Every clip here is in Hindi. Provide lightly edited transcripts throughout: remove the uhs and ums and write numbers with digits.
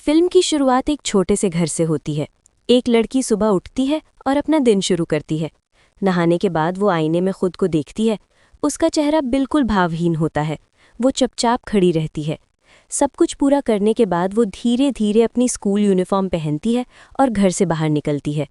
फिल्म की शुरुआत एक छोटे से घर से होती है। एक लड़की सुबह उठती है और अपना दिन शुरू करती है। नहाने के बाद वो आईने में खुद को देखती है। उसका चेहरा बिल्कुल भावहीन होता है। वो चुपचाप खड़ी रहती है। सब कुछ पूरा करने के बाद वो धीरे धीरे अपनी स्कूल यूनिफॉर्म पहनती है और घर से बाहर निकलती है।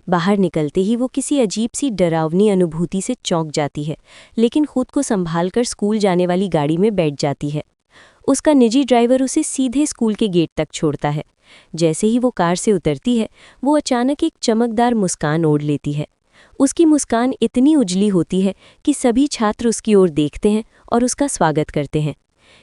बाहर निकलते ही वो किसी अजीब सी डरावनी अनुभूति से चौंक जाती है, लेकिन खुद को संभाल कर स्कूल जाने वाली गाड़ी में बैठ जाती है। उसका निजी ड्राइवर उसे सीधे स्कूल के गेट तक छोड़ता है। जैसे ही वो कार से उतरती है, वो अचानक एक चमकदार मुस्कान ओढ़ लेती है। उसकी मुस्कान इतनी उजली होती है कि सभी छात्र उसकी ओर देखते हैं और उसका स्वागत करते हैं।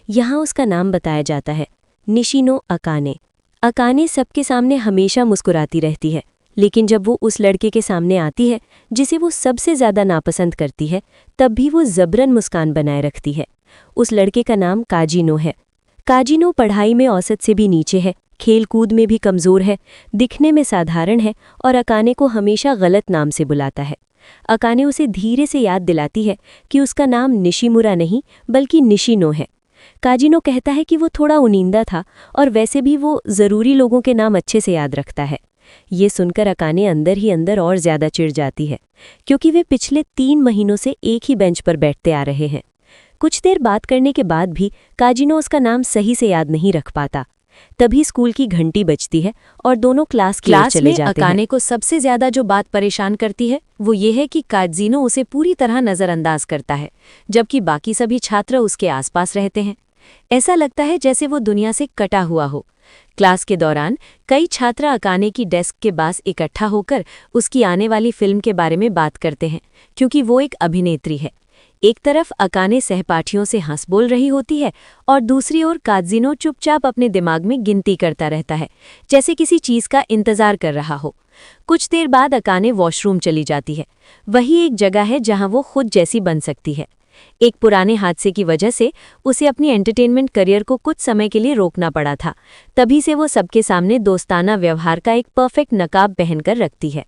यहाँ उसका नाम बताया जाता है, निशिनो अकाने। अकाने सबके सामने हमेशा मुस्कुराती रहती है, लेकिन जब वो उस लड़के के सामने आती है जिसे वो सबसे ज़्यादा नापसंद करती है, तब भी वो ज़बरन मुस्कान बनाए रखती है। उस लड़के का नाम काजिनो है। काजिनो पढ़ाई में औसत से भी नीचे है, खेलकूद में भी कमज़ोर है, दिखने में साधारण है और अकाने को हमेशा गलत नाम से बुलाता है। अकाने उसे धीरे से याद दिलाती है कि उसका नाम निशिमुरा नहीं बल्कि निशिनो है। काजिनो कहता है कि वो थोड़ा उनींदा था और वैसे भी वो ज़रूरी लोगों के नाम अच्छे से याद रखता है। ये सुनकर अकाने अंदर ही अंदर और ज़्यादा चिढ़ जाती है, क्योंकि वे पिछले 3 महीनों से एक ही बेंच पर बैठते आ रहे हैं। कुछ देर बात करने के बाद भी काजिनो उसका नाम सही से याद नहीं रख पाता। तभी स्कूल की घंटी बजती है और दोनों क्लास की ओर चले जाते हैं। अकाने को सबसे ज्यादा जो बात परेशान करती है वो ये है कि काजिनो उसे पूरी तरह नज़रअंदाज करता है, जबकि बाकी सभी छात्र उसके आसपास रहते हैं। ऐसा लगता है जैसे वो दुनिया से कटा हुआ हो। क्लास के दौरान कई छात्र अकाने की डेस्क के पास इकट्ठा होकर उसकी आने वाली फिल्म के बारे में बात करते हैं, क्योंकि वो एक अभिनेत्री है। एक तरफ अकाने सहपाठियों से हंस बोल रही होती है और दूसरी ओर काजिनो चुपचाप अपने दिमाग में गिनती करता रहता है, जैसे किसी चीज़ का इंतजार कर रहा हो। कुछ देर बाद अकाने वॉशरूम चली जाती है। वही एक जगह है जहां वो खुद जैसी बन सकती है। एक पुराने हादसे की वजह से उसे अपनी एंटरटेनमेंट करियर को कुछ समय के लिए रोकना पड़ा था। तभी से वो सबके सामने दोस्ताना व्यवहार का एक परफेक्ट नकाब पहनकर रखती है।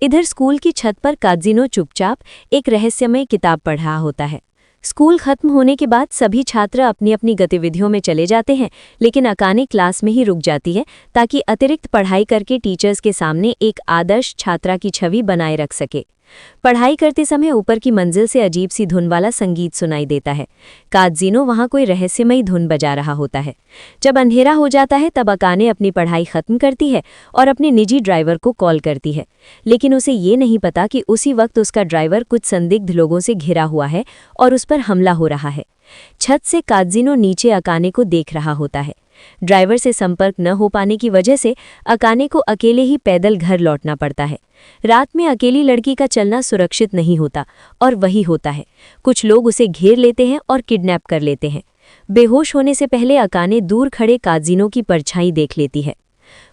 इधर स्कूल की छत पर काजिनो चुपचाप एक रहस्यमय किताब पढ़ रहा होता है। स्कूल खत्म होने के बाद सभी छात्र अपनी अपनी गतिविधियों में चले जाते हैं, लेकिन अकाने क्लास में ही रुक जाती है ताकि अतिरिक्त पढ़ाई करके टीचर्स के सामने एक आदर्श छात्रा की छवि बनाए रख सके। पढ़ाई करते समय ऊपर की मंजिल से अजीब सी धुन वाला संगीत सुनाई देता है। काजिनो वहां कोई रहस्यमयी धुन बजा रहा होता है। जब अंधेरा हो जाता है तब अकाने अपनी पढ़ाई खत्म करती है और अपने निजी ड्राइवर को कॉल करती है, लेकिन उसे ये नहीं पता कि उसी वक्त उसका ड्राइवर कुछ संदिग्ध लोगों से घिरा हुआ है और उस पर हमला हो रहा है। छत से काजिनो नीचे अकाने को देख रहा होता है। ड्राइवर से संपर्क न हो पाने की वजह से अकाने को अकेले ही पैदल घर लौटना पड़ता है। रात में अकेली लड़की का चलना सुरक्षित नहीं होता और वही होता है, कुछ लोग उसे घेर लेते हैं और किडनैप कर लेते हैं। बेहोश होने से पहले अकाने दूर खड़े काजिनो की परछाई देख लेती है।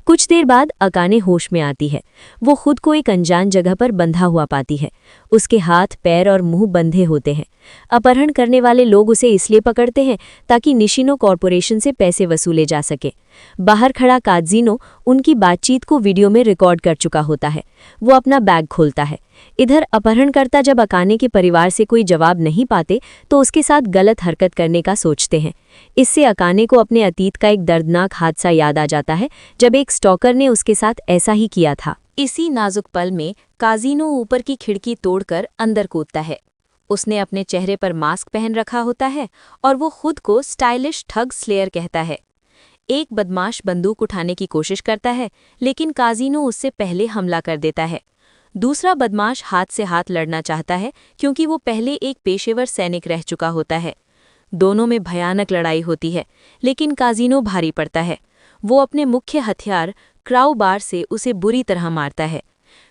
कुछ देर बाद अकाने होश में आती है। वो खुद को एक अनजान जगह पर बंधा हुआ पाती है। उसके हाथ, पैर और मुंह बंधे होते हैं। अपहरण करने वाले लोग उसे इसलिए पकड़ते हैं ताकि निशिनो कॉरपोरेशन से पैसे वसूले जा सके। बाहर खड़ा काजिनो उनकी बातचीत को वीडियो में रिकॉर्ड कर चुका होता है। वो अपना बैग खोलता है। इधर अपहरणकर्ता जब अकाने के परिवार से कोई जवाब नहीं पाते तो उसके साथ गलत हरकत करने का सोचते हैं। इससे अकाने को अपने अतीत का एक दर्दनाक हादसा याद आ जाता है, जब एक स्टॉकर ने उसके साथ ऐसा ही किया था। इसी नाजुक पल में काजिनो ऊपर की खिड़की तोड़कर अंदर कूदता है। उसने अपने चेहरे पर मास्क पहन रखा होता है और वो खुद को स्टाइलिश ठग स्लेयर कहता है। एक बदमाश बंदूक उठाने की कोशिश करता है, लेकिन काजिनो उससे पहले हमला कर देता है। दूसरा बदमाश हाथ से हाथ लड़ना चाहता है, क्योंकि वो पहले एक पेशेवर सैनिक रह चुका होता है। दोनों में भयानक लड़ाई होती है, लेकिन काजिनो भारी पड़ता है। वो अपने मुख्य हथियार क्राउबार से उसे बुरी तरह मारता है।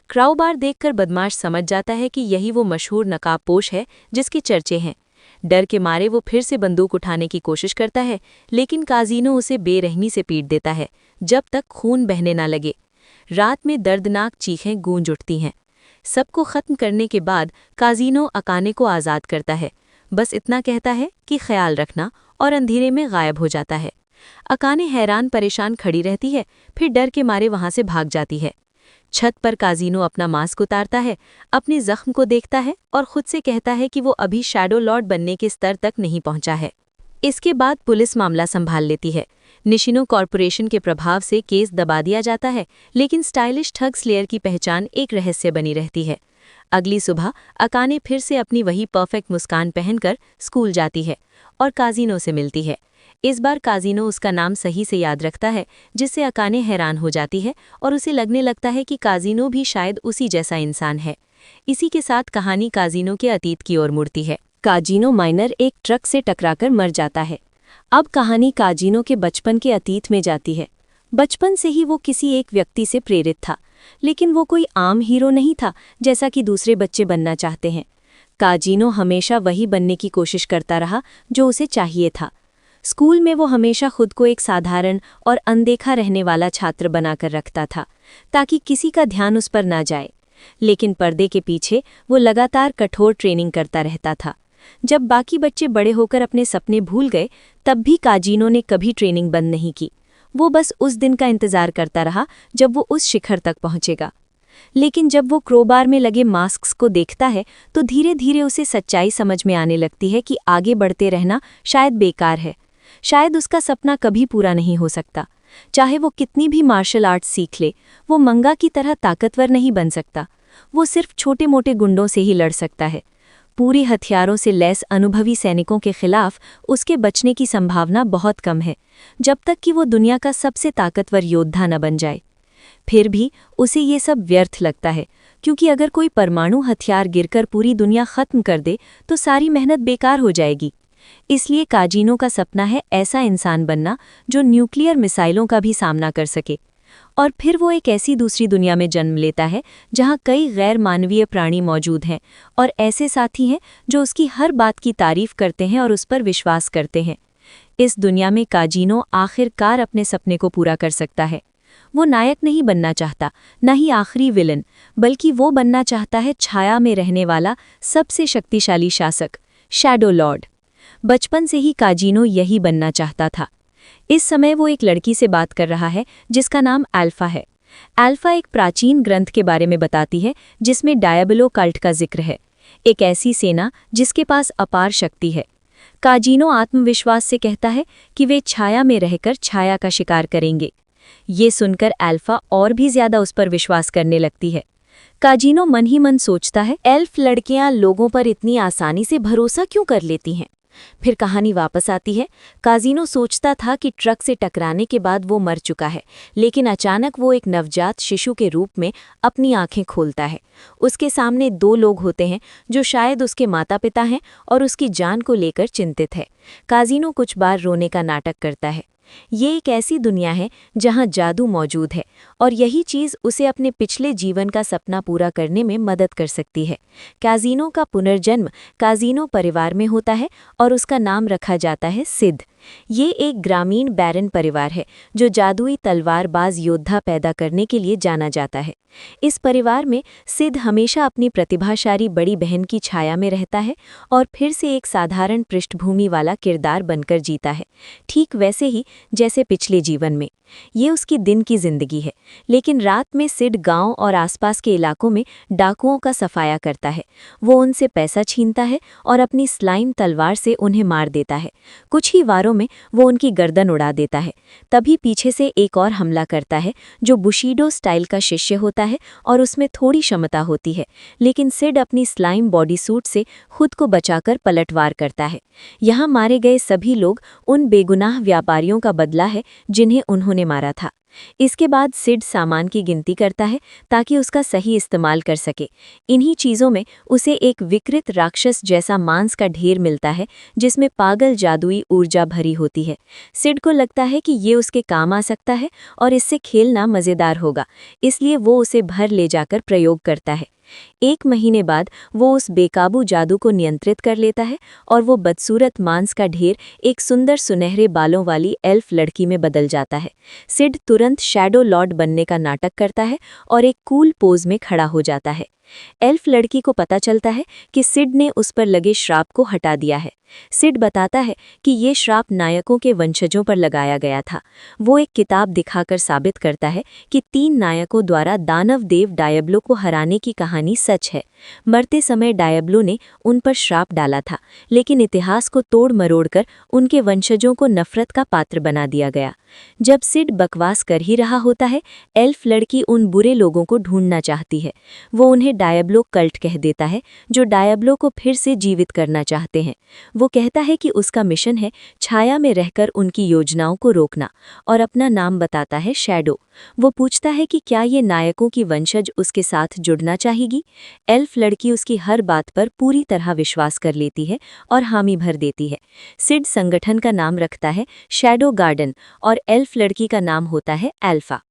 क्राउबार देखकर बदमाश समझ जाता है कि यही वो मशहूर नकाबपोश है जिसके चर्चे हैं। डर के मारे वो फिर से बंदूक उठाने की कोशिश करता है, लेकिन काजिनो उसे बेरहमी से पीट देता है जब तक खून बहने ना लगे। रात में दर्दनाक चीखें गूंज उठती हैं। सबको खत्म करने के बाद काजिनो अकाने को आज़ाद करता है। बस इतना कहता है कि ख्याल रखना, और अंधेरे में गायब हो जाता है। अकाने हैरान परेशान खड़ी रहती है, फिर डर के मारे वहां से भाग जाती है। छत पर काजिनो अपना मास्क उतारता है, अपने जख्म को देखता है और खुद से कहता है कि वो अभी शैडो लॉर्ड बनने के स्तर तक नहीं पहुंचा है। इसके बाद पुलिस मामला संभाल लेती है। निशिनो कॉरपोरेशन के प्रभाव से केस दबा दिया जाता है, लेकिन स्टाइलिश ठग स्लेयर की पहचान एक रहस्य बनी रहती है। अगली सुबह अकाने फिर से अपनी वही परफेक्ट मुस्कान पहनकर स्कूल जाती है और काजीनो से मिलती है। इस बार काजीनो उसका नाम सही से याद रखता है, जिससे अकाने हैरान हो जाती है और उसे लगने लगता है कि काजीनो भी शायद उसी जैसा इंसान है। इसी के साथ कहानी काजीनो के अतीत की ओर मुड़ती है। काजीनो माइनर एक ट्रक से टकराकर मर जाता है। अब कहानी काजीनो के बचपन के अतीत में जाती है। बचपन से ही वो किसी एक व्यक्ति से प्रेरित था, लेकिन वो कोई आम हीरो नहीं था जैसा कि दूसरे बच्चे बनना चाहते हैं। काजीनो हमेशा वही बनने की कोशिश करता रहा जो उसे चाहिए था। स्कूल में वो हमेशा खुद को एक साधारण और अनदेखा रहने वाला छात्र बनाकर रखता था, ताकि किसी का ध्यान उस पर ना जाए। लेकिन पर्दे के पीछे वो लगातार कठोर ट्रेनिंग करता रहता था। जब बाकी बच्चे बड़े होकर अपने सपने भूल गए, तब भी काजीनो ने कभी ट्रेनिंग बंद नहीं की। वो बस उस दिन का इंतजार करता रहा जब वो उस शिखर तक पहुंचेगा। लेकिन जब वो क्रोबार में लगे मास्क्स को देखता है, तो धीरे धीरे उसे सच्चाई समझ में आने लगती है कि आगे बढ़ते रहना शायद बेकार है। शायद उसका सपना कभी पूरा नहीं हो सकता। चाहे वो कितनी भी मार्शल आर्ट्स सीख ले, वो मंगा की तरह ताकतवर नहीं बन सकता। वो सिर्फ छोटे मोटे गुंडों से ही लड़ सकता है। पूरे हथियारों से लैस अनुभवी सैनिकों के खिलाफ उसके बचने की संभावना बहुत कम है, जब तक कि वो दुनिया का सबसे ताकतवर योद्धा न बन जाए। फिर भी उसे ये सब व्यर्थ लगता है, क्योंकि अगर कोई परमाणु हथियार गिरकर पूरी दुनिया खत्म कर दे तो सारी मेहनत बेकार हो जाएगी। इसलिए काजीनो का सपना है ऐसा इंसान बनना जो न्यूक्लियर मिसाइलों का भी सामना कर सके। और फिर वो एक ऐसी दूसरी दुनिया में जन्म लेता है जहां कई गैर मानवीय प्राणी मौजूद हैं और ऐसे साथी हैं जो उसकी हर बात की तारीफ करते हैं और उस पर विश्वास करते हैं। इस दुनिया में काजीनो आखिरकार अपने सपने को पूरा कर सकता है। वो नायक नहीं बनना चाहता, न ही आखिरी विलन, बल्कि वो बनना चाहता है छाया में रहने वाला सबसे शक्तिशाली शासक, शैडो लॉर्ड। बचपन से ही काजीनो यही बनना चाहता था। इस समय वो एक लड़की से बात कर रहा है जिसका नाम अल्फा है। अल्फा एक प्राचीन ग्रंथ के बारे में बताती है जिसमें डायबलो कल्ट का जिक्र है, एक ऐसी सेना जिसके पास अपार शक्ति है। काजीनो आत्मविश्वास से कहता है कि वे छाया में रहकर छाया का शिकार करेंगे। ये सुनकर अल्फा और भी ज्यादा उस पर विश्वास करने लगती है। काजीनो मन ही मन सोचता है, एल्फ लड़कियां लोगों पर इतनी आसानी से भरोसा क्यों कर लेती हैं। फिर कहानी वापस आती है। काजीनो सोचता था कि ट्रक से टकराने के बाद वो मर चुका है, लेकिन अचानक वो एक नवजात शिशु के रूप में अपनी आंखें खोलता है। उसके सामने दो लोग होते हैं जो शायद उसके माता पिता हैं और उसकी जान को लेकर चिंतित है। काजीनो कुछ बार रोने का नाटक करता है। ये एक ऐसी दुनिया है जहां जादू मौजूद है और यही चीज़ उसे अपने पिछले जीवन का सपना पूरा करने में मदद कर सकती है। काजीनो का पुनर्जन्म काजीनो परिवार में होता है और उसका नाम रखा जाता है सिद्ध। ये एक ग्रामीण बैरन परिवार है जो जादुई तलवारबाज योद्धा पैदा करने के लिए जाना जाता है। इस परिवार में सिद्ध हमेशा अपनी प्रतिभाशाली बड़ी बहन की छाया में रहता है और फिर से एक साधारण पृष्ठभूमि वाला किरदार बनकर जीता है, ठीक वैसे ही जैसे पिछले जीवन में। ये उसकी दिन की जिंदगी है, लेकिन रात में सिड गांव और आसपास के इलाकों में डाकुओं का सफाया करता है। वो उनसे पैसा छीनता है और अपनी स्लाइम तलवार से उन्हें मार देता है। कुछ ही वारों में वो उनकी गर्दन उड़ा देता है। तभी पीछे से एक और हमला करता है जो बुशीडो स्टाइल का शिष्य होता है और उसमें थोड़ी क्षमता होती है, लेकिन सिड अपनी स्लाइम बॉडी सूट से खुद को बचाकर पलटवार करता है। यहाँ मारे गए सभी लोग उन बेगुनाह व्यापारियों का बदला है जिन्हें उन्होंने मारा था। इसके बाद सिड सामान की गिनती करता है ताकि उसका सही इस्तेमाल कर सके। इन्हीं चीज़ों में उसे एक विकृत राक्षस जैसा मांस का ढेर मिलता है जिसमें पागल जादुई ऊर्जा भरी होती है। सिड को लगता है कि ये उसके काम आ सकता है और इससे खेलना मज़ेदार होगा, इसलिए वो उसे भर ले जाकर प्रयोग करता है। 1 महीने बाद वो उस बेकाबू जादू को नियंत्रित कर लेता है और वो बदसूरत मांस का ढेर एक सुंदर सुनहरे बालों वाली एल्फ लड़की में बदल जाता है। सिड तुरंत शैडो लॉर्ड बनने का नाटक करता है और एक कूल पोज में खड़ा हो जाता है। एल्फ लड़की को पता चलता है कि सिड ने उस पर लगे श्राप को हटा दिया है। सिड बताता है कि ये श्राप नायकों के वंशजों पर लगाया गया था। वो एक किताब दिखाकर साबित करता है कि 3 नायकों द्वारा दानव देव डायब्लो को हराने की कहानी सच है। मरते समय डायब्लो ने उन पर श्राप डाला था, लेकिन इतिहास को तोड़ मरोड़कर उनके वंशजों को नफरत का पात्र बना दिया गया। जब सिड बकवास कर ही रहा होता है, एल्फ लड़की उन बुरे लोगों को ढूंढना चाहती है। वो उन्हें डायब्लो कल्ट कह देता है, जो डायब्लो को फिर से जीवित करना चाहते हैं। वो कहता है कि उसका मिशन है छाया में रहकर उनकी योजनाओं को रोकना, और अपना नाम बताता है शैडो। वो पूछता है कि क्या ये नायकों की वंशज उसके साथ जुड़ना चाहेगी। एल्फ लड़की उसकी हर बात पर पूरी तरह विश्वास कर लेती है और हामी भर देती है। सिड संगठन का नाम रखता है शैडो गार्डन और एल्फ लड़की का नाम होता है एल्फा।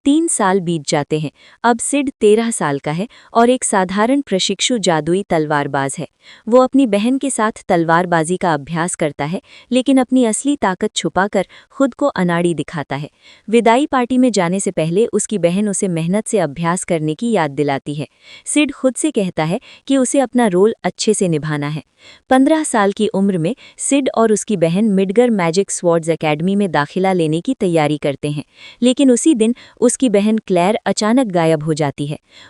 3 साल बीत जाते हैं। अब सिड 13 साल का है और एक साधारण प्रशिक्षु जादुई तलवारबाज है। वो अपनी बहन के साथ तलवारबाजी का अभ्यास करता है, लेकिन अपनी असली ताकत छुपाकर खुद को अनाड़ी दिखाता है। विदाई पार्टी में जाने से पहले उसकी बहन उसे मेहनत से अभ्यास करने की याद दिलाती है। सिड खुद से कहता है कि उसे अपना रोल अच्छे से निभाना है। 15 साल की उम्र में सिड और उसकी बहन मिडगर मैजिक स्वॉर्ड्स एकेडमी में दाखिला लेने की तैयारी करते हैं, लेकिन उसी दिन उसकी बहन क्लेयर अचानक गायब हो जाती है।